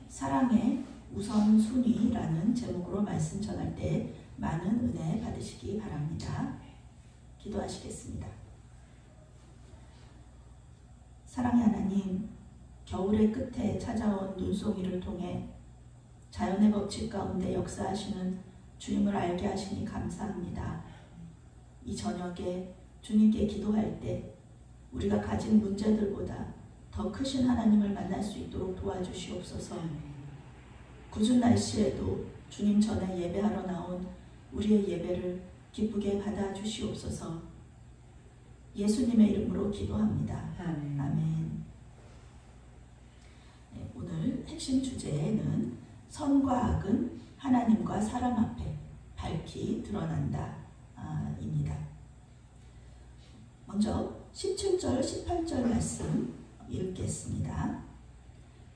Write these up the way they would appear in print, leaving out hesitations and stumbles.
사랑의 우선순위라는 제목으로 말씀 전할 때 많은 은혜 받으시기 바랍니다. 기도하시겠습니다. 사랑의 하나님, 겨울의 끝에 찾아온 눈송이를 통해 자연의 법칙 가운데 역사하시는 주님을 알게 하시니 감사합니다. 이 저녁에 주님께 기도할 때 우리가 가진 문제들보다 더 크신 하나님을 만날 수 있도록 도와주시옵소서. 궂은 날씨에도 주님 전에 예배하러 나온 우리의 예배를 기쁘게 받아주시옵소서. 예수님의 이름으로 기도합니다. 아멘. 아멘. 네, 오늘 핵심 주제는 선과 악은 하나님과 사람 앞에 밝히 드러난다 입니다. 먼저 17절 18절 말씀 읽겠습니다.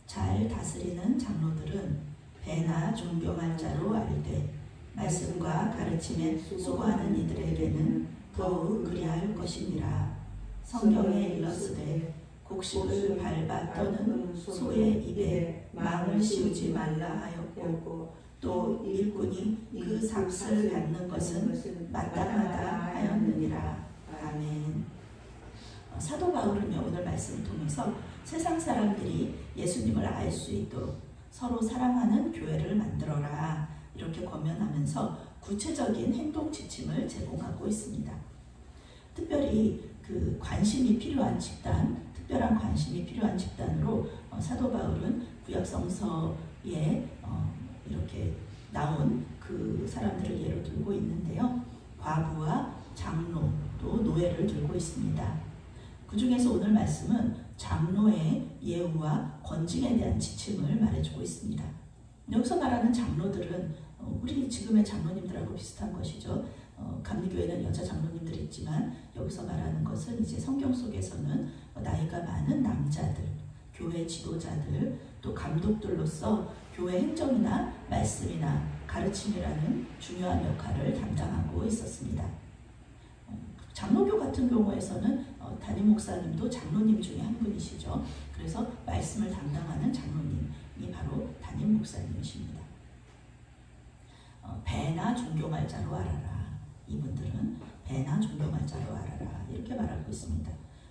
잘 다스리는 장로들은 배나 존경할 자로 알되 말씀과 가르침에 수고하는 이들에게는 더욱 그리할 것이니라. 성경에 일렀으되 곡식을 밟아 떠는 소의 입에 망을 씌우지 말라 하였고 또 일꾼이 그 삭슬 받는 것은 마땅하다 하였느니라. 아멘. 사도 바울은요, 오늘 말씀을 통해서 세상 사람들이 예수님을 알 수 있도록 서로 사랑하는 교회를 만들어라 이렇게 권면하면서 구체적인 행동 지침을 제공하고 있습니다. 특별히 그 관심이 필요한 집단, 특별한 관심이 필요한 집단으로 사도 바울은 구약 성서에 이렇게 나온 그 사람들을 예로 들고 있는데요. 과부와 장로 또 노예를 들고 있습니다. 그 중에서 오늘 말씀은 장로의 예우와 권징에 대한 지침을 말해주고 있습니다. 여기서 말하는 장로들은 우리 지금의 장로님들하고 비슷한 것이죠. 감리교회는 여자 장로님들이 있지만 여기서 말하는 것은 이제 성경 속에서는 나이가 많은 남자들, 교회 지도자들, 또 감독들로서 교회 행정이나 말씀이나 가르침이라는 중요한 역할을 담당하고 있었습니다. 장로교 같은 경우에서는 담임 목사님도 장로님 중에 한 분이시죠. 그래서 말씀을 담당하는 장로님이 바로 담임 목사님이십니다. 배나 존경할 자로 알아라. 이분들은 배나 존경할 자로 알아라 이렇게 말하고 있습니다.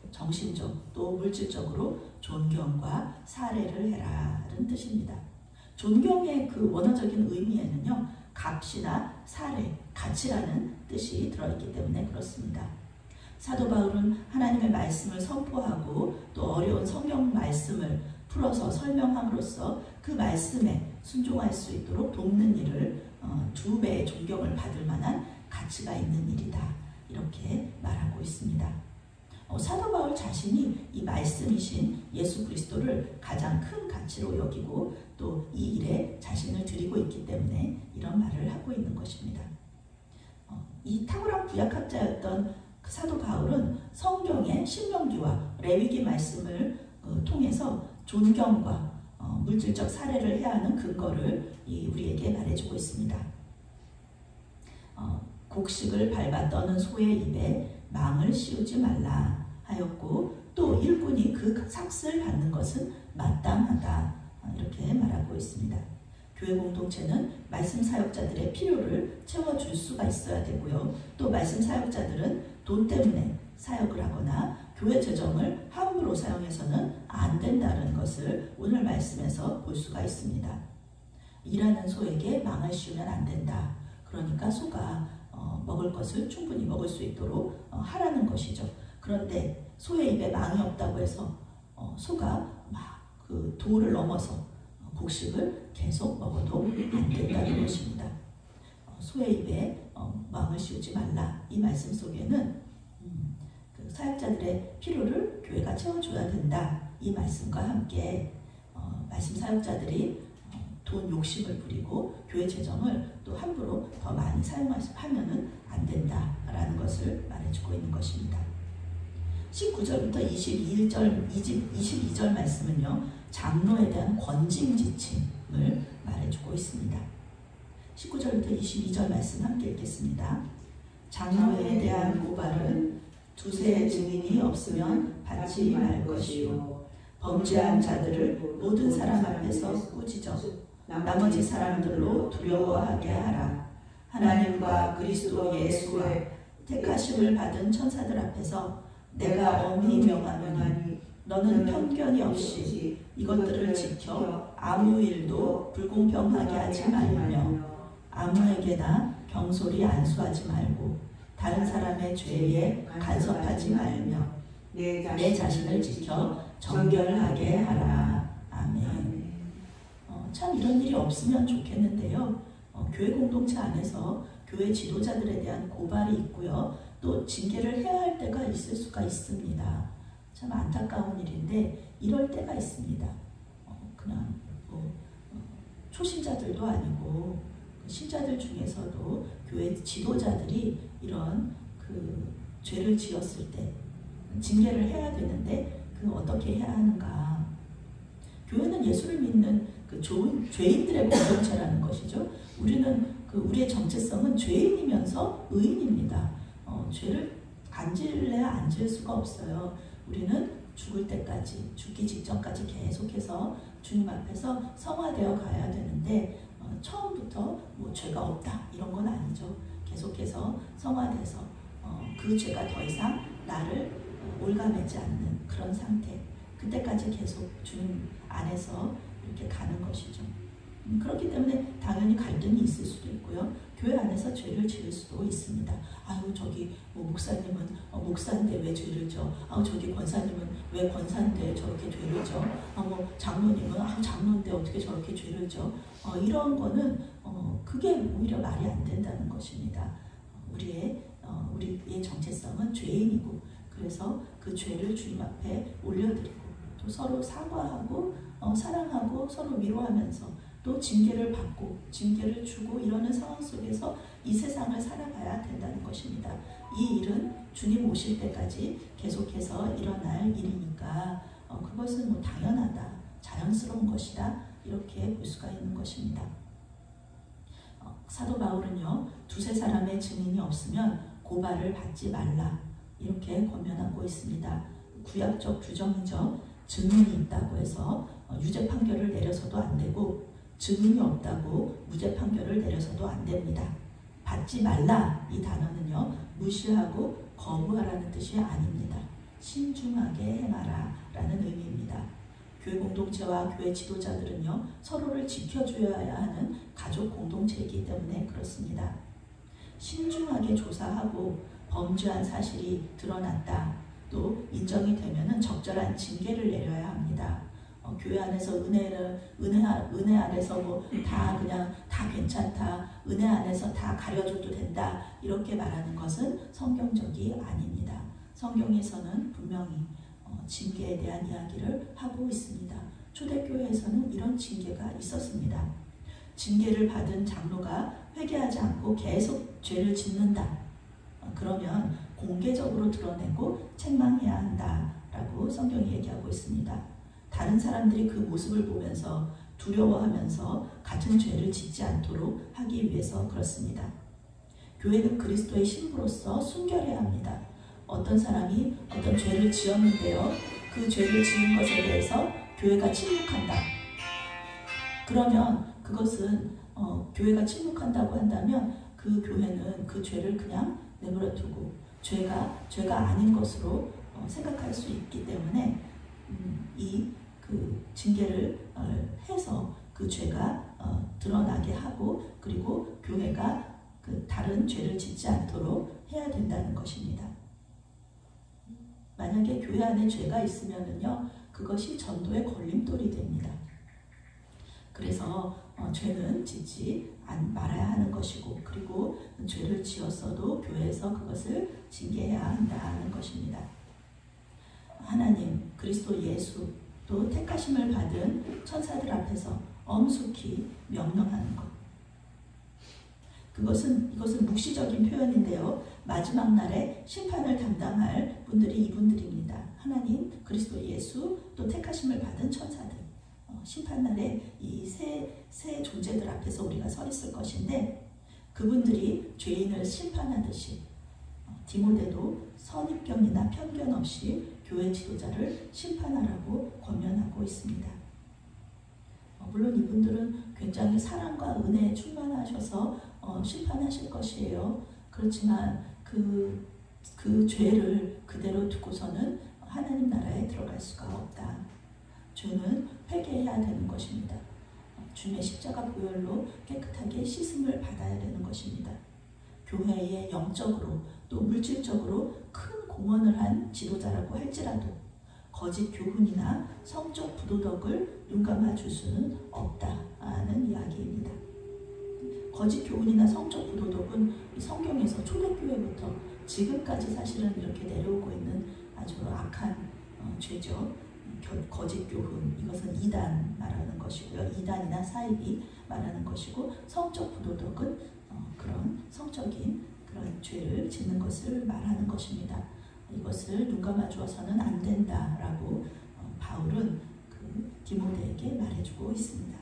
정신적 또 물질적으로 존경과 사례를 해라는 뜻입니다. 존경의 그 원어적인 의미에는요, 값이나 사례, 가치라는 뜻이 들어있기 때문에 그렇습니다. 사도 바울은 하나님의 말씀을 선포하고 또 어려운 성경 말씀을 풀어서 설명함으로써 그 말씀에 순종할 수 있도록 돕는 일을 2배의 존경을 받을 만한 가치가 있는 일이다 이렇게 말하고 있습니다. 사도 바울 자신이 이 말씀이신 예수 그리스도를 가장 큰 가치로 여기고 또 이 일에 자신을 드리고 있기 때문에 이런 말을 하고 있는 것입니다. 이 탁월한 구약학자였던 사도 바울은 성경의 신명기와 레위기 말씀을 통해서 존경과 물질적 사례를 해야 하는 근거를 우리에게 말해주고 있습니다. 곡식을 밟아 떠는 소의 입에 망을 씌우지 말라 하였고 또 일꾼이 그 삭슬 받는 것은 마땅하다 이렇게 말하고 있습니다. 교회 공동체는 말씀 사역자들의 필요를 채워줄 수가 있어야 되고요. 또 말씀 사역자들은 돈 때문에 사역을 하거나 교회 재정을 함부로 사용해서는 안 된다는 것을 오늘 말씀에서 볼 수가 있습니다. 일하는 소에게 망을 씌우면 안 된다. 그러니까 소가 먹을 것을 충분히 먹을 수 있도록 하라는 것이죠. 그런데 소의 입에 망이 없다고 해서 소가 막 그 도를 넘어서 곡식을 계속 먹어도 안 된다는 것입니다. 소의 입에 망을 씌우지 말라. 이 말씀 속에는 그 사역자들의 필요를 교회가 채워줘야 된다. 이 말씀과 함께 말씀 사역자들이 돈 욕심을 부리고 교회 재정을 또 함부로 더 많이 사용하면은 안 된다라는 것을 말해주고 있는 것입니다. 19절부터 22절 말씀은요, 장로에 대한 권징 지침을 말해주고 있습니다. 19절부터 22절 말씀 함께 읽겠습니다. 장로에 대한 고발은 두세 증인이 없으면 받지 말 것이요 범죄한 자들을 모든 사람 앞에서 꾸짖어 나머지 사람들로 두려워하게 하라. 하나님과 그리스도 예수와 택하심을 받은 천사들 앞에서 내가 엄히 명하노니 너는 편견이 없이 이것들을 지켜 아무 일도 불공평하게 하지 말며 아무에게나 경솔히 안수하지 말고 다른 사람의 죄에 간섭하지 말며 내 자신을 지켜 정결하게 하라. 아멘. 참 이런 일이 없으면 좋겠는데요. 교회 공동체 안에서 교회 지도자들에 대한 고발이 있고요. 또 징계를 해야 할 때가 있을 수가 있습니다. 참 안타까운 일인데 이럴 때가 있습니다. 그냥 초신자들도 아니고 신자들 중에서도 교회 지도자들이 이런 죄를 지었을 때 징계를 해야 되는데 어떻게 해야 하는가? 교회는 예수를 믿는 좋은 죄인들의 공동체라는 것이죠. 우리는 우리의 정체성은 죄인이면서 의인입니다. 죄를 안 지을래야 안 지을 수가 없어요. 우리는 죽을 때까지, 죽기 직전까지 계속해서 주님 앞에서 성화되어 가야 되는데 처음부터 죄가 없다 이런 건 아니죠. 계속해서 성화돼서 그 죄가 더 이상 나를 올가매지 않는 그런 상태, 그때까지 계속 주님 안에서 이렇게 가는 것이죠. 그렇기 때문에 당연히 갈등이 있을 수도 있고요. 교회 안에서 죄를 지을 수도 있습니다. 아유 저기 목사님은 목사인데 왜 죄를 져? 저기 권사님은 왜 권사인데 저렇게 죄를 져? 장로님은 장로인데 어떻게 저렇게 죄를 져? 이런 거는 그게 오히려 말이 안 된다는 것입니다. 우리의 정체성은 죄인이고 그래서 그 죄를 주님 앞에 올려드리고 또 서로 사과하고 사랑하고 서로 위로하면서 또 징계를 받고 징계를 주고 이러는 상황 속에서 이 세상을 살아가야 된다는 것입니다. 이 일은 주님 오실 때까지 계속해서 일어날 일이니까 그것은 당연하다, 자연스러운 것이다 이렇게 볼 수가 있는 것입니다. 사도 바울은요, 두세 사람의 증인이 없으면 고발을 받지 말라 이렇게 권면하고 있습니다. 구약적 규정이죠. 증인이 있다고 해서 유죄 판결을 내려서도 안 되고 증인이 없다고 무죄 판결을 내려서도 안 됩니다. 받지 말라 이 단어는요, 무시하고 거부하라는 뜻이 아닙니다. 신중하게 행하라 라는 의미입니다. 교회 공동체와 교회 지도자들은요, 서로를 지켜줘야 하는 가족 공동체이기 때문에 그렇습니다. 신중하게 조사하고 범죄한 사실이 드러났다, 또 인정이 되면은 적절한 징계를 내려야 합니다. 교회 안에서 은혜 안에서 다 괜찮다, 은혜 안에서 다 가려줘도 된다 이렇게 말하는 것은 성경적이 아닙니다. 성경에서는 분명히 징계에 대한 이야기를 하고 있습니다. 초대교회에서는 이런 징계가 있었습니다. 징계를 받은 장로가 회개하지 않고 계속 죄를 짓는다. 그러면 공개적으로 드러내고 책망해야 한다라고 성경이 얘기하고 있습니다. 다른 사람들이 그 모습을 보면서 두려워하면서 같은 죄를 짓지 않도록 하기 위해서 그렇습니다. 교회는 그리스도의 신부로서 순결해야 합니다. 어떤 사람이 어떤 죄를 지었는데요, 그 죄를 지은 것에 대해서 교회가 침묵한다. 그러면 그것은 교회가 침묵한다고 한다면 그 교회는 그 죄를 그냥 내버려 두고 죄가 아닌 것으로 생각할 수 있기 때문에 그 징계를 해서 그 죄가 드러나게 하고 그리고 교회가 다른 죄를 짓지 않도록 해야 된다는 것입니다. 만약에 교회 안에 죄가 있으면은요, 그것이 전도의 걸림돌이 됩니다. 그래서 죄는 짓지 말아야 하는 것이고, 그리고 죄를 지었어도 교회에서 그것을 징계해야 한다는 것입니다. 하나님, 그리스도 예수, 또 택하심을 받은 천사들 앞에서 엄숙히 명령하는 것. 이것은 묵시적인 표현인데요. 마지막 날에 심판을 담당할 분들이 이분들입니다. 하나님, 그리스도 예수, 또 택하심을 받은 천사들. 심판날에 이 세 존재들 앞에서 우리가 서 있을 것인데, 그분들이 죄인을 심판하듯이 디모데도 선입견이나 편견 없이 교회 지도자를 심판하라고 권면하고 있습니다. 물론 이분들은 굉장히 사랑과 은혜에 충만하셔서 심판하실 것이에요. 그렇지만 그 죄를 그대로 두고서는 하나님 나라에 들어갈 수가 없다. 죄는 회개해야 되는 것입니다. 주님의 십자가 보혈로 깨끗하게 씻음을 받아야 되는 것입니다. 교회에 영적으로 또 물질적으로 큰 공헌을 한 지도자라고 할지라도 거짓 교훈이나 성적 부도덕을 눈감아 줄 수는 없다는 이야기입니다. 거짓 교훈이나 성적 부도덕은 성경에서 초대교회부터 지금까지 사실은 이렇게 내려오고 있는 아주 악한 죄죠. 거짓 교훈, 이것은 이단 말하는 것이고요. 이단이나 사입이 말하는 것이고, 성적 부도덕은 그런 성적인 그런 죄를 짓는 것을 말하는 것입니다. 이것을 눈감아 주어서는 안 된다라고 바울은 디모데에게 말해주고 있습니다.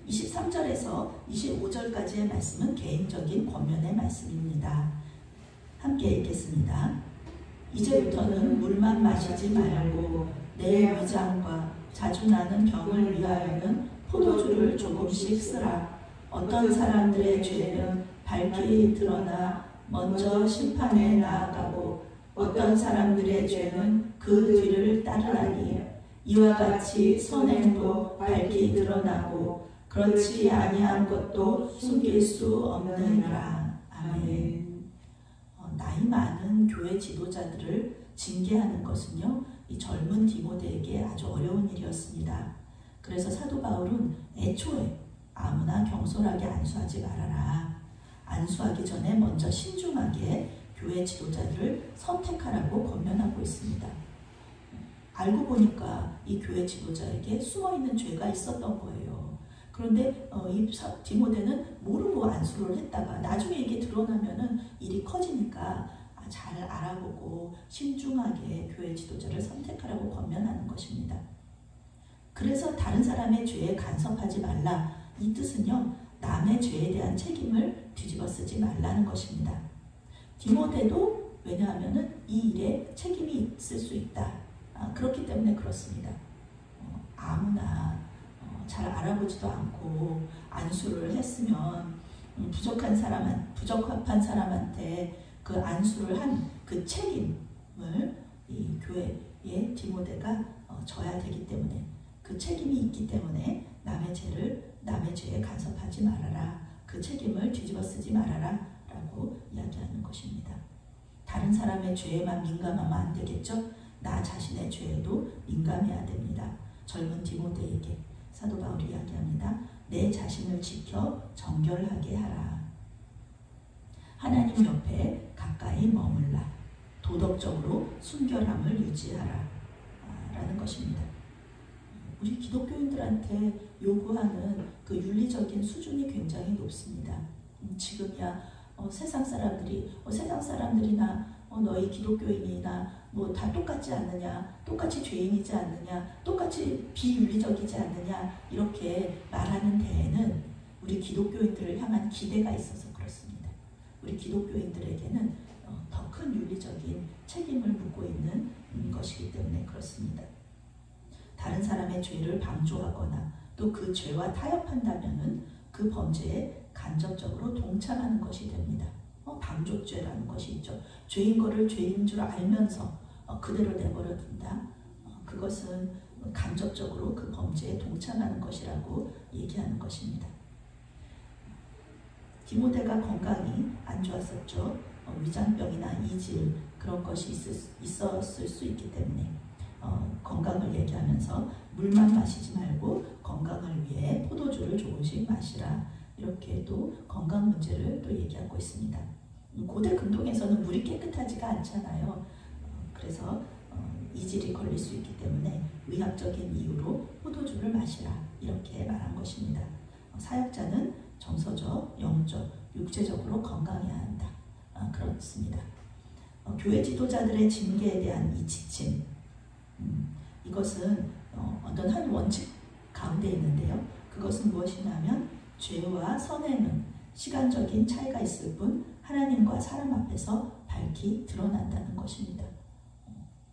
23절에서 25절까지의 말씀은 개인적인 권면의 말씀입니다. 함께 읽겠습니다. 이제부터는 물만 마시지 말고 내 위장과 자주 나는 병을 위하여는 포도주를 조금씩 쓰라. 어떤 사람들의 죄는 밝히 드러나 먼저 심판에 나아가고 어떤 사람들의 죄는 그 뒤를 따르나니 이와 같이 선행도 밝히 드러나고 그렇지 아니한 것도 숨길 수 없느니라. 아멘. 나이 많은 교회 지도자들을 징계하는 것은요, 이 젊은 디모데에게 아주 어려운 일이었습니다. 그래서 사도 바울은 애초에 아무나 경솔하게 안수하지 말아라. 안수하기 전에 먼저 신중하게 교회 지도자들을 선택하라고 권면하고 있습니다. 알고 보니까 이 교회 지도자에게 숨어있는 죄가 있었던 거예요. 그런데 이 디모데는 모르고 안수를 했다가 나중에 이게 드러나면은 일이 커지니까 잘 알아보고 신중하게 교회 지도자를 선택하라고 권면하는 것입니다. 그래서 다른 사람의 죄에 간섭하지 말라. 이 뜻은요, 남의 죄에 대한 책임을 뒤집어 쓰지 말라는 것입니다. 디모데도 왜냐하면은 이 일에 책임이 있을 수 있다. 그렇기 때문에 그렇습니다. 아무나 잘 알아보지도 않고 안수를 했으면 부적합한 사람한테 그 안수를 한 그 책임을 이 교회의 디모데가 져야 되기 때문에, 그 책임이 있기 때문에 남의 죄에 간섭하지 말아라. 그 책임을 뒤집어 쓰지 말아라 라고 이야기하는 것입니다. 다른 사람의 죄에만 민감하면 안 되겠죠? 나 자신의 죄에도 민감해야 됩니다. 젊은 디모데에게 사도 바울이 이야기합니다. 내 자신을 지켜 정결하게 하라. 하나님 옆에 가까이 머물라. 도덕적으로 순결함을 유지하라. 라는 것입니다. 우리 기독교인들한테 요구하는 그 윤리적인 수준이 굉장히 높습니다. 지금이야 세상 사람들이나 너희 기독교인이나 뭐 다 똑같지 않느냐, 똑같이 죄인이지 않느냐, 똑같이 비윤리적이지 않느냐, 이렇게 말하는 데에는 우리 기독교인들을 향한 기대가 있어서 그렇습니다. 우리 기독교인들에게는 더 큰 윤리적인 책임을 묻고 있는 것이기 때문에 그렇습니다. 다른 사람의 죄를 방조하거나 또 그 죄와 타협한다면은 그 범죄에 간접적으로 동참하는 것이 됩니다. 방조죄라는 것이 있죠. 죄인 거를 죄인 줄 알면서 그대로 내버려 둔다. 그것은 간접적으로 그 범죄에 동참하는 것이라고 얘기하는 것입니다. 디모데가 건강이 안 좋았었죠. 위장병이나 이질 그런 것이 있었을 수 있기 때문에 건강을 얘기하면서 물만 마시지 말고 건강을 위해 포도주를 조금씩 마시라. 이렇게 또 건강 문제를 또 얘기하고 있습니다. 고대 근동에서는 물이 깨끗하지가 않잖아요. 그래서 이질이 걸릴 수 있기 때문에 의학적인 이유로 포도주를 마시라. 이렇게 말한 것입니다. 사역자는 정서적, 영적, 육체적으로 건강해야 한다. 그렇습니다. 교회 지도자들의 징계에 대한 이 지침, 이것은 어떤 한 원칙 가운데 있는데요. 그것은 무엇이냐면 죄와 선행은 시간적인 차이가 있을 뿐 하나님과 사람 앞에서 밝히 드러난다는 것입니다.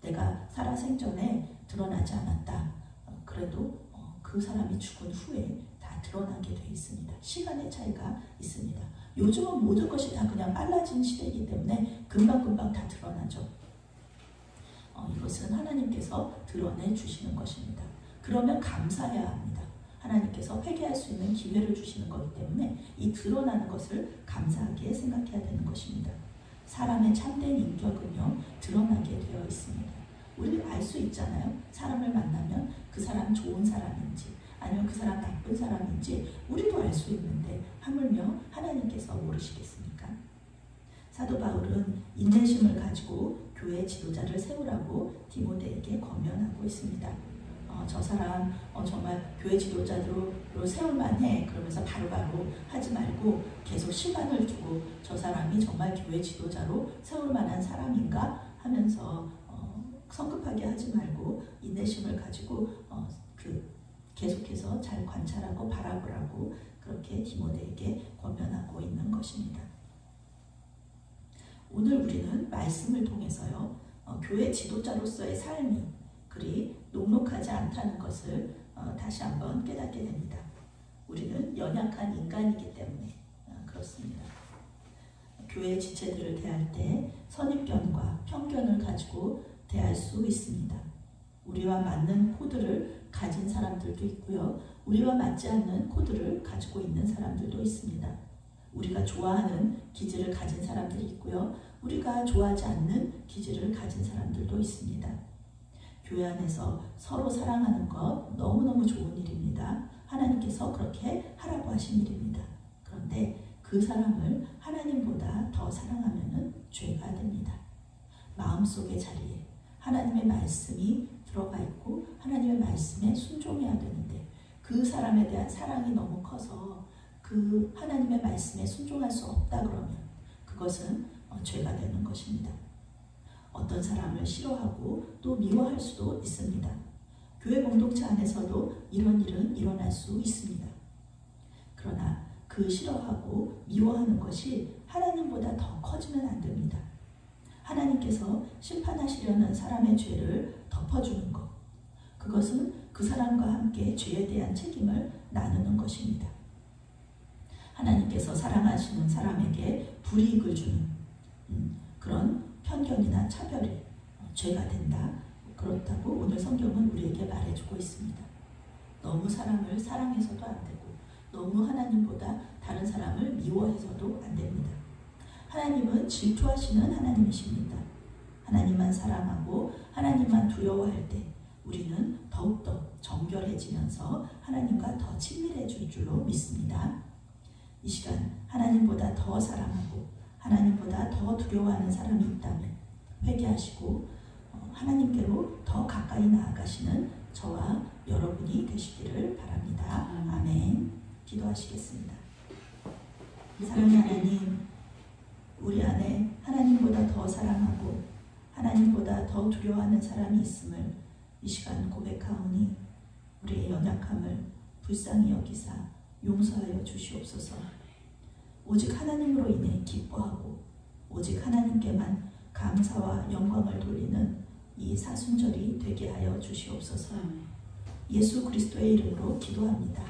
내가 살아생전에 드러나지 않았다. 그래도 그 사람이 죽은 후에 다 드러나게 돼 있습니다. 시간의 차이가 있습니다. 요즘은 모든 것이 다 그냥 빨라진 시대이기 때문에 금방금방 다 드러나죠. 이것은 하나님께서 드러내 주시는 것입니다. 그러면 감사해야 합니다. 하나님께서 회개할 수 있는 기회를 주시는 거기 때문에 이 드러나는 것을 감사하게 생각해야 되는 것입니다. 사람의 참된 인격은요, 드러나게 되어 있습니다. 우리 알 수 있잖아요. 사람을 만나면 그 사람 좋은 사람인지 아니면 그 사람 나쁜 사람인지 우리도 알 수 있는데 하물며 하나님께서 모르시겠습니까? 사도 바울은 인내심을 가지고 교회 지도자를 세우라고 디모데에게 권면하고 있습니다. 저 사람 정말 교회 지도자로 세울 만해. 그러면서 바로바로 하지 말고 계속 시간을 두고 저 사람이 정말 교회 지도자로 세울 만한 사람인가 하면서 성급하게 하지 말고 인내심을 가지고 계속해서 잘 관찰하고 바라보라고 그렇게 디모데에게 권면하고 있는 것입니다. 오늘 우리는 말씀을 통해서요, 교회 지도자로서의 삶이 그리 녹록하지 않다는 것을 다시 한번 깨닫게 됩니다. 우리는 연약한 인간이기 때문에 그렇습니다. 교회 지체들을 대할 때 선입견과 편견을 가지고 대할 수 있습니다. 우리와 맞는 코드를 가진 사람들도 있고요. 우리와 맞지 않는 코드를 가지고 있는 사람들도 있습니다. 우리가 좋아하는 기질을 가진 사람들이 있고요. 우리가 좋아하지 않는 기질을 가진 사람들도 있습니다. 교회 안에서 서로 사랑하는 것 너무너무 좋은 일입니다. 하나님께서 그렇게 하라고 하신 일입니다. 그런데 그 사람을 하나님보다 더 사랑하면 죄가 됩니다. 마음속의 자리에 하나님의 말씀이 들어가 있고 하나님의 말씀에 순종해야 되는데 그 사람에 대한 사랑이 너무 커서 그 하나님의 말씀에 순종할 수 없다 그러면 그것은 죄가 되는 것입니다. 어떤 사람을 싫어하고 또 미워할 수도 있습니다. 교회 공동체 안에서도 이런 일은 일어날 수 있습니다. 그러나 그 싫어하고 미워하는 것이 하나님보다 더 커지면 안 됩니다. 하나님께서 심판하시려는 사람의 죄를 덮어주는 것, 그것은 그 사람과 함께 죄에 대한 책임을 나누는 것입니다. 하나님께서 사랑하시는 사람에게 불이익을 주는 그런 편견이나 차별이 죄가 된다. 그렇다고 오늘 성경은 우리에게 말해주고 있습니다. 너무 사람을 사랑해서도 안 되고 너무 하나님보다 다른 사람을 미워해서도 안 됩니다. 하나님은 질투하시는 하나님이십니다. 하나님만 사랑하고 하나님만 두려워할 때 우리는 더욱더 정결해지면서 하나님과 더 친밀해질 줄로 믿습니다. 이 시간 하나님보다 더 사랑하고 하나님보다 더 두려워하는 사람이 있다면 회개하시고 하나님께로 더 가까이 나아가시는 저와 여러분이 되시기를 바랍니다. 아멘. 기도하시겠습니다. 사랑하는 하나님, 우리 안에 하나님보다 더 사랑하고 하나님보다 더 두려워하는 사람이 있음을 이 시간 고백하오니 우리의 연약함을 불쌍히 여기사 용서하여 주시옵소서. 오직 하나님으로 인해 기뻐하고 오직 하나님께만 감사와 영광을 돌리는 이 사순절이 되게 하여 주시옵소서. 예수 그리스도의 이름으로 기도합니다.